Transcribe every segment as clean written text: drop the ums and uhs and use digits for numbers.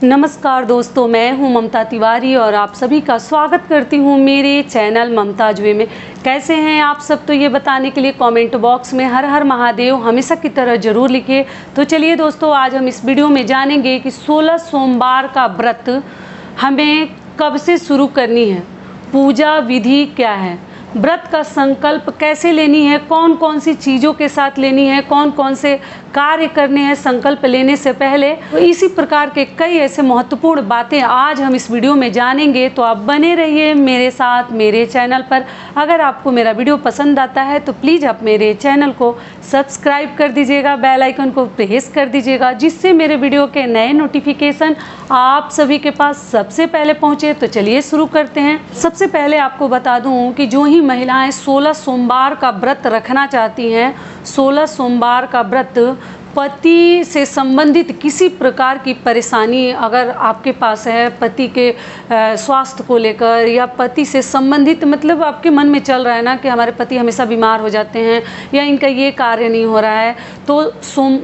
नमस्कार दोस्तों, मैं हूं ममता तिवारी और आप सभी का स्वागत करती हूं मेरे चैनल ममताज वे में। कैसे हैं आप सब, तो ये बताने के लिए कमेंट बॉक्स में हर हर महादेव हमेशा की तरह ज़रूर लिखिए। तो चलिए दोस्तों, आज हम इस वीडियो में जानेंगे कि 16 सोमवार का व्रत हमें कब से शुरू करनी है, पूजा विधि क्या है, व्रत का संकल्प कैसे लेनी है, कौन कौन सी चीज़ों के साथ लेनी है, कौन कौन से कार्य करने हैं संकल्प लेने से पहले। तो इसी प्रकार के कई ऐसे महत्वपूर्ण बातें आज हम इस वीडियो में जानेंगे। तो आप बने रहिए मेरे साथ मेरे चैनल पर। अगर आपको मेरा वीडियो पसंद आता है तो प्लीज़ आप मेरे चैनल को सब्सक्राइब कर दीजिएगा, बेल आइकन को प्रेस कर दीजिएगा, जिससे मेरे वीडियो के नए नोटिफिकेशन आप सभी के पास सबसे पहले पहुँचे। तो चलिए शुरू करते हैं। सबसे पहले आपको बता दूँ कि जो ही महिलाएं 16 सोमवार का व्रत रखना चाहती हैं, 16 सोमवार का व्रत पति से संबंधित किसी प्रकार की परेशानी अगर आपके पास है, पति के स्वास्थ्य को लेकर या पति से संबंधित, मतलब आपके मन में चल रहा है ना कि हमारे पति हमेशा बीमार हो जाते हैं या इनका ये कार्य नहीं हो रहा है, तो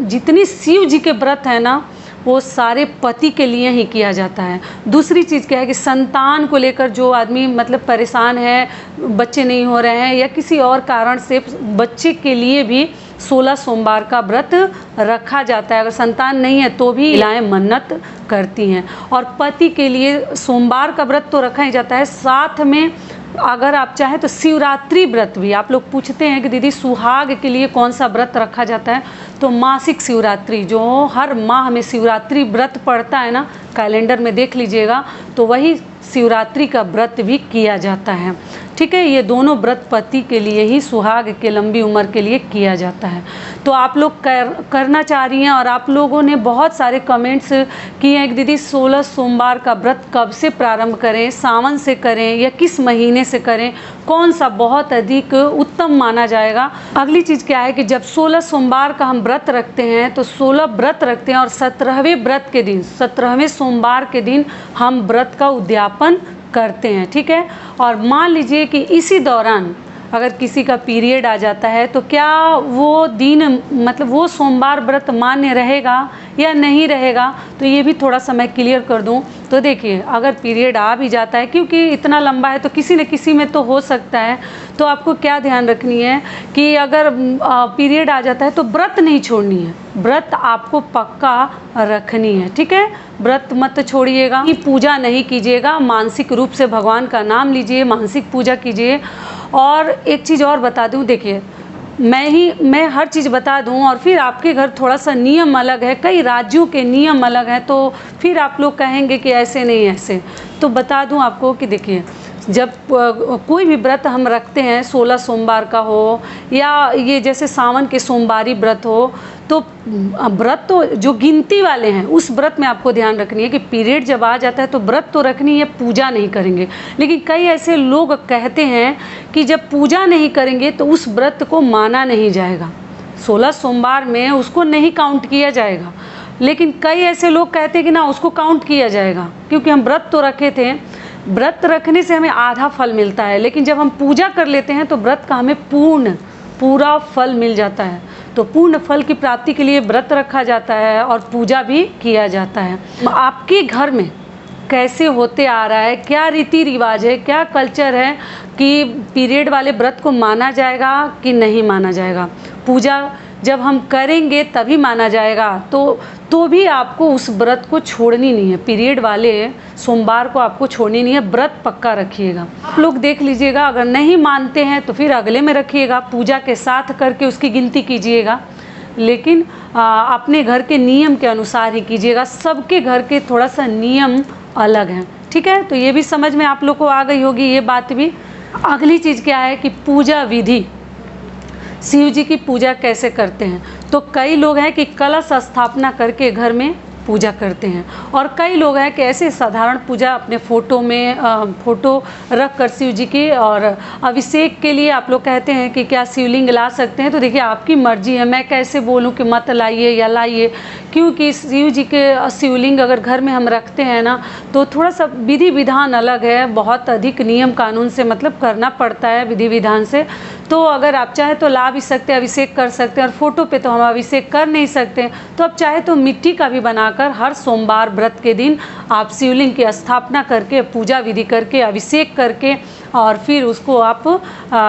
जितनी शिव जी के व्रत है ना, वो सारे पति के लिए ही किया जाता है। दूसरी चीज़ क्या है कि संतान को लेकर जो आदमी मतलब परेशान है, बच्चे नहीं हो रहे हैं या किसी और कारण से बच्चे के लिए भी 16 सोमवार का व्रत रखा जाता है। अगर संतान नहीं है तो भी महिलाएं मन्नत करती हैं। और पति के लिए सोमवार का व्रत तो रखा ही जाता है, साथ में अगर आप चाहें तो शिवरात्रि व्रत भी। आप लोग पूछते हैं कि दीदी सुहाग के लिए कौन सा व्रत रखा जाता है, तो मासिक शिवरात्रि, जो हर माह में शिवरात्रि व्रत पड़ता है ना, कैलेंडर में देख लीजिएगा, तो वही शिवरात्रि का व्रत भी किया जाता है। ठीक है, ये दोनों व्रत पति के लिए ही, सुहाग के लंबी उम्र के लिए किया जाता है। तो आप लोग करना चाह रही हैं और आप लोगों ने बहुत सारे कमेंट्स किए हैं कि दीदी 16 सोमवार का व्रत कब से प्रारंभ करें, सावन से करें या किस महीने से करें, कौन सा बहुत अधिक उत्तम माना जाएगा। अगली चीज़ क्या है कि जब 16 सोमवार का हम व्रत रखते हैं तो 16 व्रत रखते हैं और 17वें व्रत के दिन, 17वें सोमवार के दिन हम व्रत का उद्यापन करते हैं। ठीक है, और मान लीजिए कि इसी दौरान अगर किसी का पीरियड आ जाता है तो क्या वो दिन मतलब वो सोमवार व्रत मान्य रहेगा या नहीं रहेगा, तो ये भी थोड़ा सा मैं क्लियर कर दूं। तो देखिए, अगर पीरियड आ भी जाता है, क्योंकि इतना लंबा है तो किसी न किसी में तो हो सकता है, तो आपको क्या ध्यान रखनी है कि अगर पीरियड आ जाता है तो व्रत नहीं छोड़नी है, व्रत आपको पक्का रखनी है। ठीक है, व्रत मत छोड़िएगा, पूजा नहीं कीजिएगा, मानसिक रूप से भगवान का नाम लीजिए, मानसिक पूजा कीजिए। और एक चीज़ और बता दूं, देखिए मैं हर चीज़ बता दूं और फिर आपके घर थोड़ा सा नियम अलग है, कई राज्यों के नियम अलग हैं, तो फिर आप लोग कहेंगे कि ऐसे नहीं ऐसे। तो बता दूं आपको कि देखिए, जब कोई भी व्रत हम रखते हैं, 16 सोमवार का हो या ये जैसे सावन के सोमवारी व्रत हो, तो व्रत तो जो गिनती वाले हैं उस व्रत में आपको ध्यान रखनी है कि पीरियड जब आ जाता है तो व्रत तो रखनी है, पूजा नहीं करेंगे। लेकिन कई ऐसे लोग कहते हैं कि जब पूजा नहीं करेंगे तो उस व्रत को माना नहीं जाएगा, 16 सोमवार में उसको नहीं काउंट किया जाएगा। लेकिन कई ऐसे लोग कहते हैं कि ना, उसको काउंट किया जाएगा, क्योंकि हम व्रत तो रखे थे, व्रत रखने से हमें आधा फल मिलता है, लेकिन जब हम पूजा कर लेते हैं तो व्रत का हमें पूरा फल मिल जाता है। तो पूर्ण फल की प्राप्ति के लिए व्रत रखा जाता है और पूजा भी किया जाता है। आपके घर में कैसे होते आ रहा है, क्या रीति रिवाज है, क्या कल्चर है कि पीरियड वाले व्रत को माना जाएगा कि नहीं माना जाएगा, पूजा जब हम करेंगे तभी माना जाएगा, तो भी आपको उस व्रत को छोड़नी नहीं है, पीरियड वाले सोमवार को आपको छोड़नी नहीं है, व्रत पक्का रखिएगा। आप लोग देख लीजिएगा, अगर नहीं मानते हैं तो फिर अगले में रखिएगा, पूजा के साथ करके उसकी गिनती कीजिएगा, लेकिन अपने घर के नियम के अनुसार ही कीजिएगा। सबके घर के थोड़ा सा नियम अलग हैं। ठीक है, तो ये भी समझ में आप लोग को आ गई होगी ये बात भी। अगली चीज़ क्या है कि पूजा विधि, शिव जी की पूजा कैसे करते हैं। तो कई लोग हैं कि कलश स्थापना करके घर में पूजा करते हैं, और कई लोग हैं कि ऐसे साधारण पूजा अपने फ़ोटो में फ़ोटो रख कर शिव जी की, और अभिषेक के लिए आप लोग कहते हैं कि क्या शिवलिंग ला सकते हैं। तो देखिए, आपकी मर्जी है, मैं कैसे बोलूं कि मत लाइए या लाइए, क्योंकि शिव जी के शिवलिंग अगर घर में हम रखते हैं ना, तो थोड़ा सा विधि विधान अलग है, बहुत अधिक नियम कानून से मतलब करना पड़ता है विधि विधान से। तो अगर आप चाहे तो ला भी सकते हैं, अभिषेक कर सकते हैं, और फ़ोटो पे तो हम अभिषेक कर नहीं सकते, तो आप चाहे तो मिट्टी का भी बना जाकर हर सोमवार व्रत के दिन आप शिवलिंग की स्थापना करके, पूजा विधि करके, अभिषेक करके और फिर उसको आप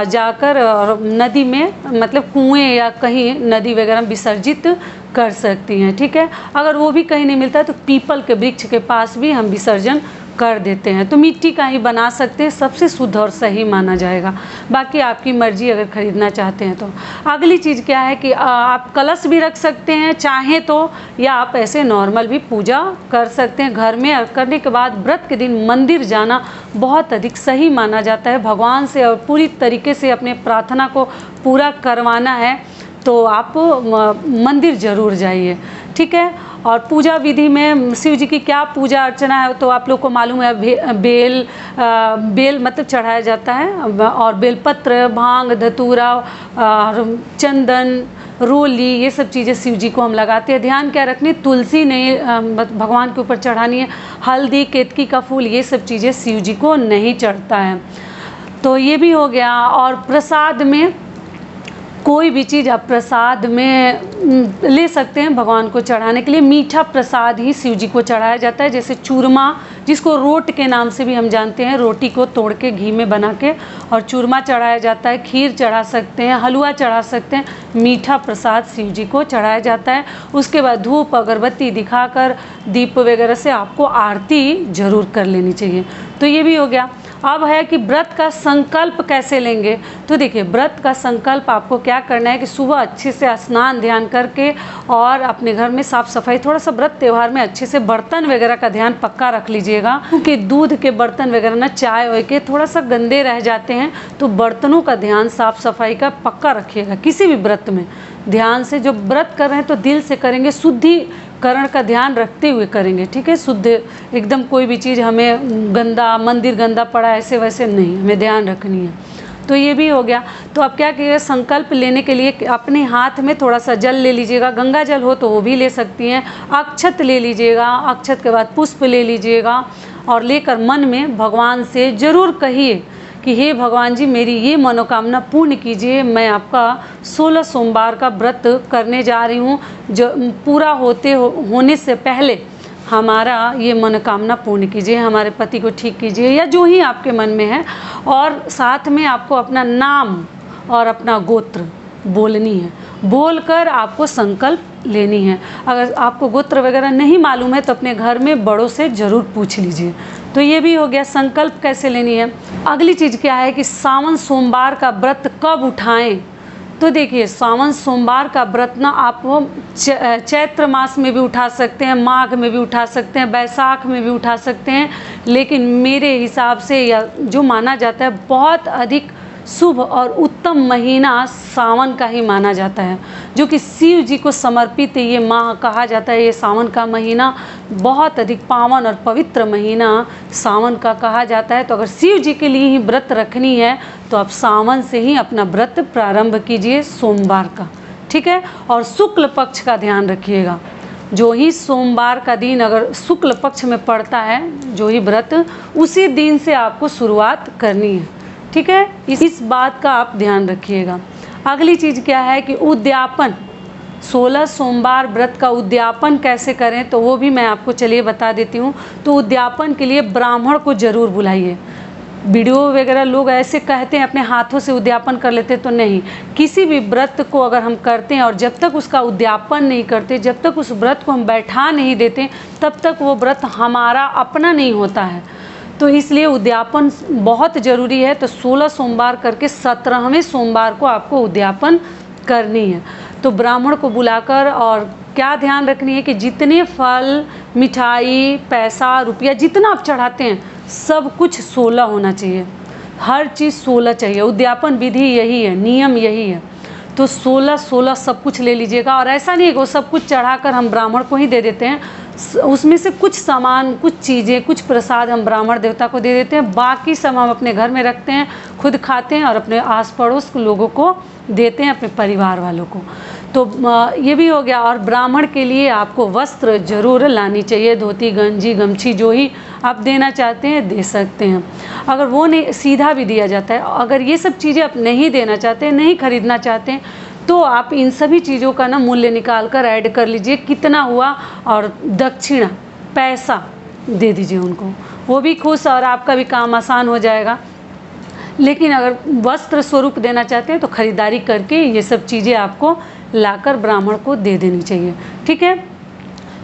जाकर नदी में, मतलब कुएं या कहीं नदी वगैरह में विसर्जित कर सकती हैं। ठीक है, अगर वो भी कहीं नहीं मिलता है तो पीपल के वृक्ष के पास भी हम विसर्जन कर देते हैं। तो मिट्टी का ही बना सकते हैं, सबसे शुद्ध और सही माना जाएगा। बाकी आपकी मर्जी अगर ख़रीदना चाहते हैं तो। अगली चीज़ क्या है कि आप कलश भी रख सकते हैं चाहें तो, या आप ऐसे नॉर्मल भी पूजा कर सकते हैं घर में। करने के बाद व्रत के दिन मंदिर जाना बहुत अधिक सही माना जाता है। भगवान से और पूरी तरीके से अपने प्रार्थना को पूरा करवाना है तो आप मंदिर ज़रूर जाइए। ठीक है, और पूजा विधि में शिव जी की क्या पूजा अर्चना है तो आप लोग को मालूम है। बेल मतलब चढ़ाया जाता है, और बेलपत्र, भांग, धतूरा और चंदन, रोली, ये सब चीज़ें शिव जी को हम लगाते हैं। ध्यान क्या रखनी, तुलसी नहीं भगवान के ऊपर चढ़ानी है। हल्दी, केतकी का फूल, ये सब चीज़ें शिव जी को नहीं चढ़ता है। तो ये भी हो गया। और प्रसाद में कोई भी चीज़ आप प्रसाद में ले सकते हैं भगवान को चढ़ाने के लिए। मीठा प्रसाद ही शिव जी को चढ़ाया जाता है, जैसे चूरमा, जिसको रोट के नाम से भी हम जानते हैं। रोटी को तोड़ के घी में बना के और चूरमा चढ़ाया जाता है। खीर चढ़ा सकते हैं, हलवा चढ़ा सकते हैं। मीठा प्रसाद शिव जी को चढ़ाया जाता है। उसके बाद धूप अगरबत्ती दिखाकर दीप वगैरह से आपको आरती ज़रूर कर लेनी चाहिए। तो ये भी हो गया। अब है कि व्रत का संकल्प कैसे लेंगे। तो देखिए, व्रत का संकल्प आपको क्या करना है कि सुबह अच्छे से स्नान ध्यान करके और अपने घर में साफ़ सफाई, थोड़ा सा व्रत त्यौहार में अच्छे से बर्तन वगैरह का ध्यान पक्का रख लीजिएगा, क्योंकि दूध के बर्तन वगैरह ना चाय वाय के थोड़ा सा गंदे रह जाते हैं। तो बर्तनों का ध्यान साफ़ सफाई का पक्का रखिएगा किसी भी व्रत में। ध्यान से जो व्रत कर रहे हैं तो दिल से करेंगे, शुद्धिकरण का ध्यान रखते हुए करेंगे। ठीक है, शुद्ध एकदम कोई भी चीज़ हमें गंदा, मंदिर गंदा पड़ा ऐसे वैसे नहीं, हमें ध्यान रखनी है। तो ये भी हो गया। तो आप क्या कीजिएगा, संकल्प लेने के लिए अपने हाथ में थोड़ा सा जल ले लीजिएगा। गंगा जल हो तो वो भी ले सकती हैं। अक्षत ले लीजिएगा, अक्षत के बाद पुष्प ले लीजिएगा और लेकर मन में भगवान से ज़रूर कहिए कि हे भगवान जी, मेरी ये मनोकामना पूर्ण कीजिए। मैं आपका 16 सोमवार का व्रत करने जा रही हूँ, जो पूरा होने से पहले हमारा ये मनोकामना पूर्ण कीजिए, हमारे पति को ठीक कीजिए, या जो ही आपके मन में है। और साथ में आपको अपना नाम और अपना गोत्र बोलनी है। बोलकर आपको संकल्प लेनी है। अगर आपको गोत्र वगैरह नहीं मालूम है तो अपने घर में बड़ों से ज़रूर पूछ लीजिए। तो ये भी हो गया, संकल्प कैसे लेनी है। अगली चीज़ क्या है कि सावन सोमवार का व्रत कब उठाएं। तो देखिए, सावन सोमवार का व्रत ना आप चैत्र मास में भी उठा सकते हैं, माघ में भी उठा सकते हैं, बैसाख में भी उठा सकते हैं। लेकिन मेरे हिसाब से या जो माना जाता है, बहुत अधिक शुभ और उत्तम महीना सावन का ही माना जाता है, जो कि शिव जी को समर्पित ये माह कहा जाता है। ये सावन का महीना बहुत अधिक पावन और पवित्र महीना सावन का कहा जाता है। तो अगर शिव जी के लिए ही व्रत रखनी है तो आप सावन से ही अपना व्रत प्रारंभ कीजिए, सोमवार का। ठीक है, और शुक्ल पक्ष का ध्यान रखिएगा। जो ही सोमवार का दिन अगर शुक्ल पक्ष में पड़ता है, जो ही व्रत, उसी दिन से आपको शुरुआत करनी है। ठीक है, इस बात का आप ध्यान रखिएगा। अगली चीज़ क्या है कि उद्यापन, 16 सोमवार व्रत का उद्यापन कैसे करें तो वो भी मैं आपको चलिए बता देती हूँ। तो उद्यापन के लिए ब्राह्मण को ज़रूर बुलाइए। वीडियो वगैरह लोग ऐसे कहते हैं अपने हाथों से उद्यापन कर लेते, तो नहीं। किसी भी व्रत को अगर हम करते हैं और जब तक उसका उद्यापन नहीं करते, जब तक उस व्रत को हम बैठा नहीं देते, तब तक वो व्रत हमारा अपना नहीं होता है। तो इसलिए उद्यापन बहुत ज़रूरी है। तो 16 सोमवार करके 17वें सोमवार को आपको उद्यापन करनी है। तो ब्राह्मण को बुलाकर और क्या ध्यान रखनी है कि जितने फल, मिठाई, पैसा, रुपया जितना आप चढ़ाते हैं, सब कुछ 16 होना चाहिए। हर चीज़ 16 चाहिए। उद्यापन विधि यही है, नियम यही है। तो 16 सब कुछ ले लीजिएगा। और ऐसा नहीं है कि वो सब कुछ चढ़ाकर हम ब्राह्मण को ही दे देते हैं। उसमें से कुछ सामान, कुछ चीज़ें, कुछ प्रसाद हम ब्राह्मण देवता को दे देते हैं। बाकी सब हम अपने घर में रखते हैं, खुद खाते हैं और अपने आस पड़ोस के लोगों को देते हैं, अपने परिवार वालों को। तो ये भी हो गया। और ब्राह्मण के लिए आपको वस्त्र जरूर लानी चाहिए, धोती, गंजी, गमछी, जो ही आप देना चाहते हैं दे सकते हैं। अगर वो नहीं, सीधा भी दिया जाता है। अगर ये सब चीज़ें आप नहीं देना चाहते, नहीं खरीदना चाहते हैं, तो आप इन सभी चीज़ों का ना मूल्य निकाल कर ऐड कर लीजिए, कितना हुआ, और दक्षिणा पैसा दे दीजिए उनको, वो भी खुश और आपका भी काम आसान हो जाएगा। लेकिन अगर वस्त्र स्वरूप देना चाहते हैं तो खरीदारी करके ये सब चीज़ें आपको लाकर ब्राह्मण को दे देनी चाहिए, ठीक है।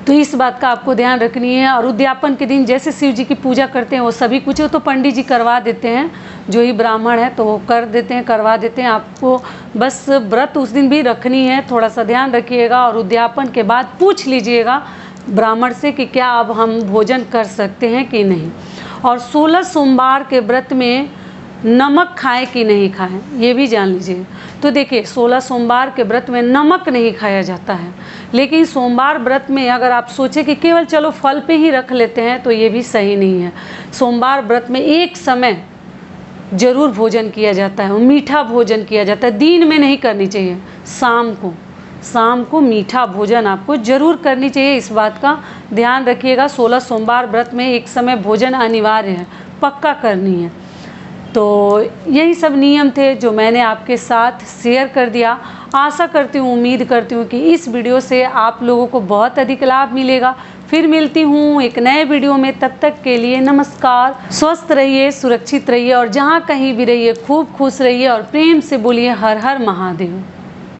तो इस बात का आपको ध्यान रखनी है। और उद्यापन के दिन जैसे शिव जी की पूजा करते हैं वो सभी कुछ तो पंडित जी करवा देते हैं, जो ही ब्राह्मण है तो वो कर देते हैं, करवा देते हैं। आपको बस व्रत उस दिन भी रखनी है, थोड़ा सा ध्यान रखिएगा। और उद्यापन के बाद पूछ लीजिएगा ब्राह्मण से कि क्या अब हम भोजन कर सकते हैं कि नहीं। और 16 सोमवार के व्रत में नमक खाएं कि नहीं खाएं, ये भी जान लीजिए। तो देखिए 16 सोमवार के व्रत में नमक नहीं खाया जाता है, लेकिन सोमवार व्रत में अगर आप सोचें कि केवल चलो फल पे ही रख लेते हैं तो ये भी सही नहीं है। सोमवार व्रत में एक समय जरूर भोजन किया जाता है, मीठा भोजन किया जाता है, दिन में नहीं करनी चाहिए, शाम को मीठा भोजन आपको जरूर करनी चाहिए। इस बात का ध्यान रखिएगा। 16 सोमवार व्रत में एक समय भोजन अनिवार्य है, पक्का करनी है। तो यही सब नियम थे जो मैंने आपके साथ शेयर कर दिया। आशा करती हूँ, उम्मीद करती हूँ कि इस वीडियो से आप लोगों को बहुत अधिक लाभ मिलेगा। फिर मिलती हूँ एक नए वीडियो में, तब तक के लिए नमस्कार। स्वस्थ रहिए, सुरक्षित रहिए और जहाँ कहीं भी रहिए खूब खुश रहिए और प्रेम से बोलिए हर हर महादेव।